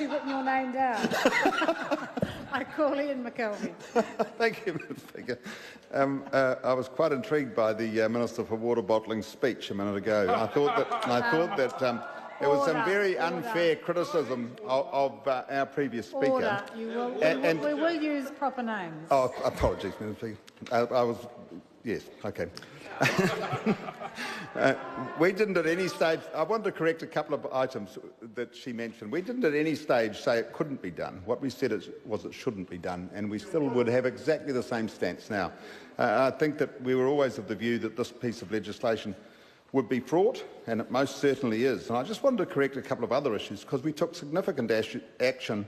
actually written your name down. I call Ian McKelvie. Thank you, Mr Speaker. I was quite intrigued by the Minister for Water Bottling's speech a minute ago. I thought that there was some very unfair criticism of our previous speaker. Order. We will use proper names. Oh, apologies, Mr Speaker. Yes, okay. We didn't at any stage, I want to correct a couple of items that she mentioned. We didn't at any stage say it couldn't be done. What we said was it shouldn't be done, and we still would have exactly the same stance now. I think that we were always of the view that this piece of legislation would be fraught, and it most certainly is. And I just wanted to correct a couple of other issues, because we took significant action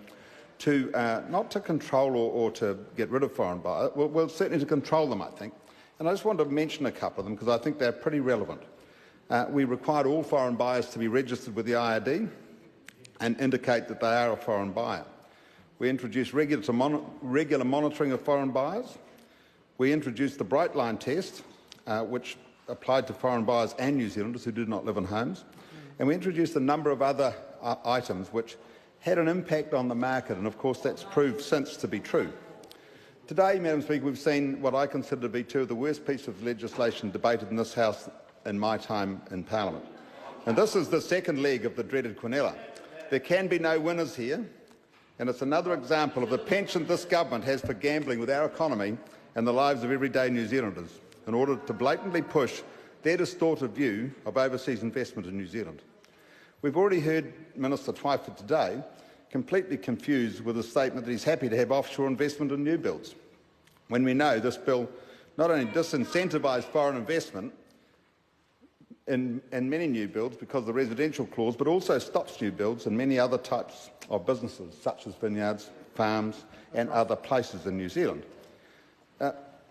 to not to control or to get rid of foreign buyers, well, certainly to control them, I think. And I just want to mention a couple of them because I think they're pretty relevant. We required all foreign buyers to be registered with the IRD and indicate that they are a foreign buyer. We introduced regular monitoring of foreign buyers. We introduced the Bright Line test, which applied to foreign buyers and New Zealanders who did not live in homes. And we introduced a number of other items which had an impact on the market, and of course that's proved since to be true. Today, Madam Speaker, we've seen what I consider to be two of the worst pieces of legislation debated in this House in my time in Parliament. And this is the second leg of the dreaded quinella. There can be no winners here, and it's another example of the penchant this government has for gambling with our economy and the lives of everyday New Zealanders in order to blatantly push their distorted view of overseas investment in New Zealand. We've already heard Minister Twyford today completely confused with a statement that he's happy to have offshore investment in new builds, when we know this bill not only disincentivises foreign investment in many new builds because of the residential clause, but also stops new builds in many other types of businesses, such as vineyards, farms and other places in New Zealand.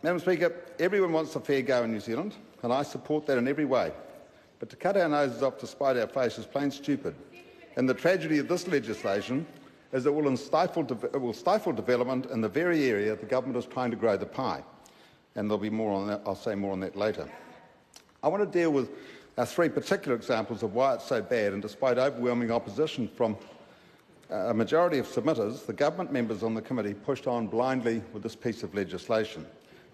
Madam Speaker, everyone wants a fair go in New Zealand, and I support that in every way. But to cut our noses off to spite our face is plain stupid. And the tragedy of this legislation is it will stifle development in the very area the government is trying to grow the pie. And there'll be more on that. I'll say more on that later. I want to deal with three particular examples of why it's so bad, and despite overwhelming opposition from a majority of submitters, the government members on the committee pushed on blindly with this piece of legislation.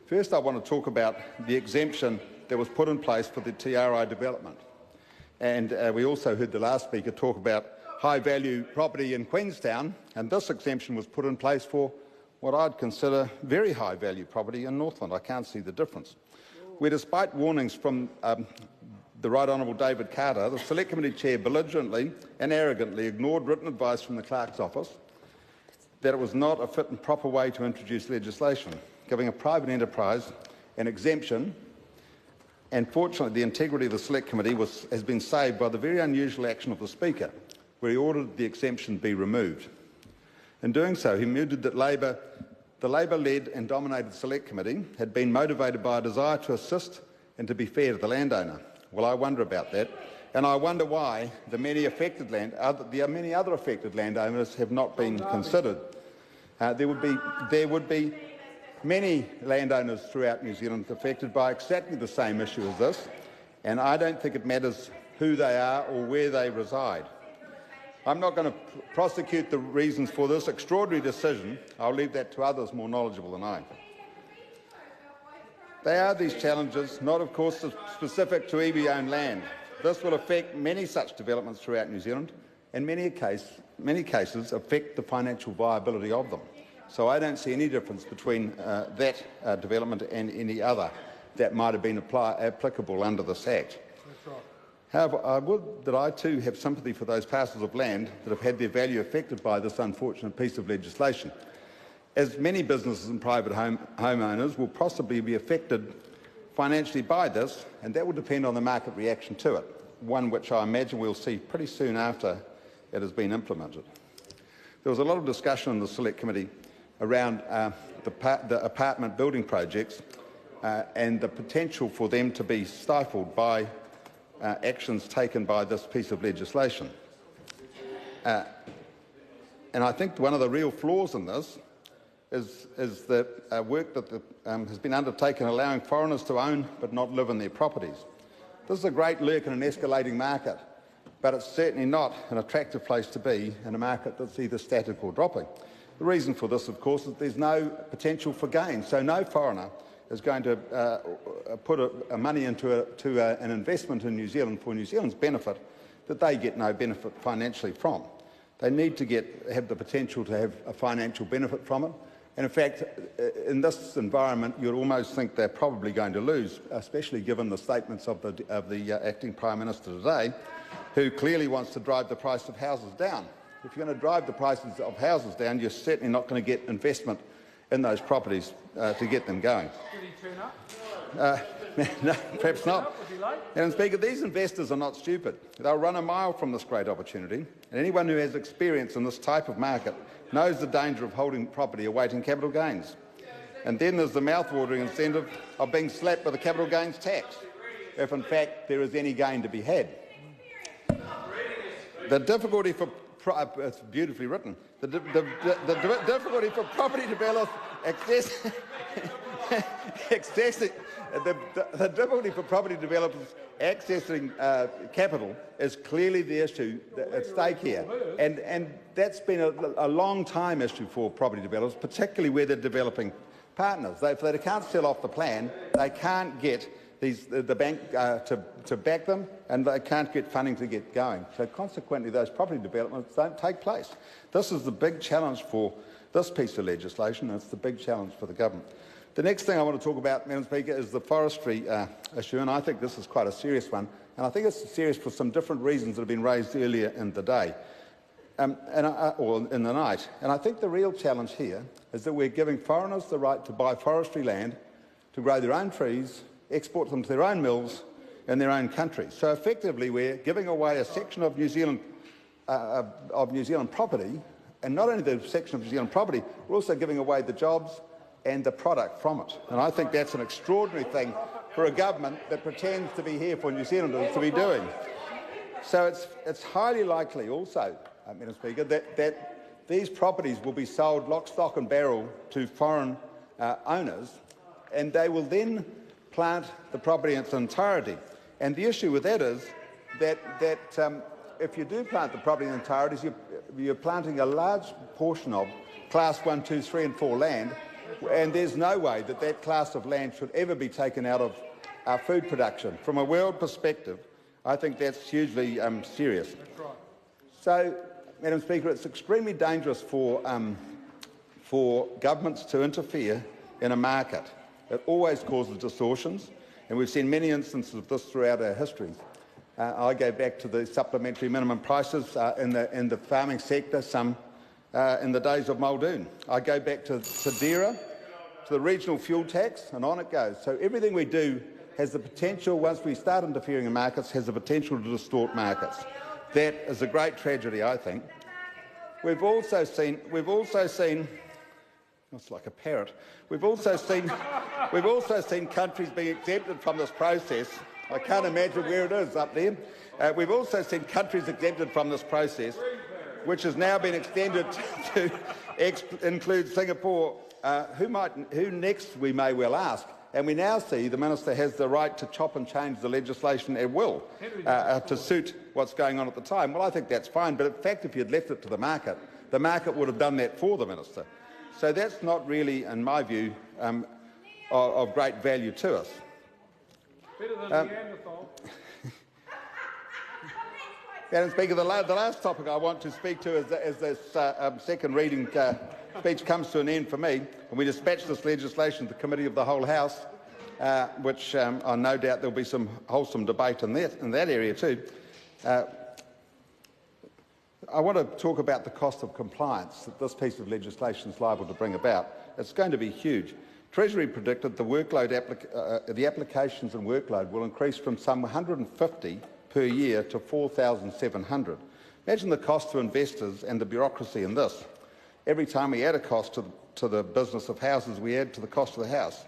First, I want to talk about the exemption that was put in place for the TRI development. And we also heard the last speaker talk about high-value property in Queenstown, and this exemption was put in place for what I'd consider very high-value property in Northland. I can't see the difference. Where, despite warnings from the Right Honourable David Carter, the Select Committee Chair belligerently and arrogantly ignored written advice from the Clerk's office that it was not a fit and proper way to introduce legislation, giving a private enterprise an exemption. And fortunately, the integrity of the Select Committee has been saved by the very unusual action of the Speaker, where he ordered the exemption be removed. In doing so, he mooted that the Labor-led and dominated Select Committee had been motivated by a desire to assist and to be fair to the landowner. Well, I wonder about that, and I wonder why the many other affected landowners have not been considered. There would be many landowners throughout New Zealand affected by exactly the same issue as this, and I don't think it matters who they are or where they reside. I'm not going to prosecute the reasons for this extraordinary decision. I'll leave that to others more knowledgeable than I. They are these challenges, not of course specific to iwi-owned land. This will affect many such developments throughout New Zealand, and many cases affect the financial viability of them. So I don't see any difference between that development and any other that might have been applicable under this Act. However, I would that I too have sympathy for those parcels of land that have had their value affected by this unfortunate piece of legislation, as many businesses and private homeowners will possibly be affected financially by this, and that will depend on the market reaction to it, one which I imagine we'll see pretty soon after it has been implemented. There was a lot of discussion in the Select Committee around the apartment building projects and the potential for them to be stifled by actions taken by this piece of legislation. And I think one of the real flaws in this is that work that has been undertaken allowing foreigners to own but not live in their properties. This is a great lurk in an escalating market but it's certainly not an attractive place to be in a market that's either static or dropping. The reason for this, of course, is there's no potential for gain, so no foreigner is going to put money into an investment in New Zealand for New Zealand's benefit that they get no benefit financially from. They need to have the potential to have a financial benefit from it. And in fact, in this environment, you'd almost think they're probably going to lose, especially given the statements of the acting Prime Minister today, who clearly wants to drive the price of houses down. If you're going to drive the prices of houses down, you're certainly not going to get investment in those properties to get them going. Did he turn up? No, perhaps not. Would you like? Madam Speaker, these investors are not stupid. They'll run a mile from this great opportunity, and anyone who has experience in this type of market knows the danger of holding property awaiting capital gains. And then there's the mouth-watering incentive of being slapped with a capital gains tax, if in fact there is any gain to be had. The difficulty for it's beautifully written. The difficulty for property developers the difficulty for property developers accessing capital is clearly the issue at stake here, and that's been a long time issue for property developers, particularly where they're developing partners. If they can't sell off the plan, they can't get the bank to back them, and they can't get funding to get going. So consequently, those property developments don't take place. This is the big challenge for this piece of legislation, and it's the big challenge for the government. The next thing I want to talk about, Madam Speaker, is the forestry issue, and I think this is quite a serious one, and I think it's serious for some different reasons that have been raised earlier in the day, or in the night. And I think the real challenge here is that we're giving foreigners the right to buy forestry land, to grow their own trees, export them to their own mills in their own country. So effectively, we're giving away a section of New Zealand property, and not only the section of New Zealand property, we're also giving away the jobs and the product from it. And I think that's an extraordinary thing for a government that pretends to be here for New Zealanders to be doing. So it's highly likely also, Madam Speaker, that these properties will be sold lock, stock and barrel to foreign owners, and they will then plant the property in its entirety. And the issue with that is that if you do plant the property in entirety, you're planting a large portion of Class 1, 2, 3 and 4 land, and there's no way that that class of land should ever be taken out of our food production. From a world perspective, I think that's hugely serious. So, Madam Speaker, it's extremely dangerous for governments to interfere in a market. It always causes distortions, and we've seen many instances of this throughout our history. I go back to the supplementary minimum prices in the farming sector, some in the days of Muldoon. I go back to DERA, to the regional fuel tax, and on it goes. So everything we do has the potential, once we start interfering in markets, has the potential to distort markets. That is a great tragedy, I think. We've also seen. It's like a parrot. We've also seen countries being exempted from this process. I can't imagine where it is up there. We've also seen countries exempted from this process, which has now been extended to include Singapore. Who next, we may well ask. And we now see the Minister has the right to chop and change the legislation at will to suit what's going on at the time. Well, I think that's fine, but in fact, if you'd left it to the market would have done that for the Minister. So that's not really, in my view, of great value to us. Better than Neanderthal. Madam Speaker, the last topic I want to speak to is this second reading speech comes to an end for me, and we dispatch this legislation to the Committee of the Whole House, which I no doubt there'll be some wholesome debate in that area too. I want to talk about the cost of compliance that this piece of legislation is liable to bring about. It's going to be huge. Treasury predicted the applications and workload will increase from some 150 per year to 4,700. Imagine the cost to investors and the bureaucracy in this. Every time we add a cost to the business of houses, we add to the cost of the house.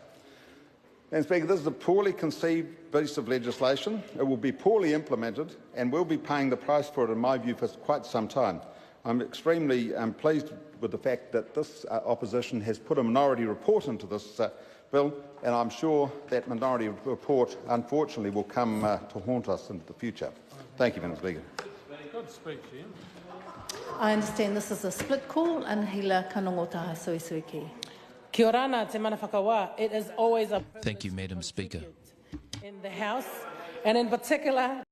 Madam Speaker, this is a poorly conceived piece of legislation. It will be poorly implemented, and we'll be paying the price for it, in my view, for quite some time. I'm extremely pleased with the fact that this opposition has put a minority report into this bill, and I'm sure that minority report, unfortunately, will come to haunt us into the future. Thank you, Madam Speaker. speech, Ian. I understand this is a split call and hila kanongo taha sui sui ki. Kia ora nā te mana whakawā. It is always a Thank you, Madam Speaker. in the House, and in particular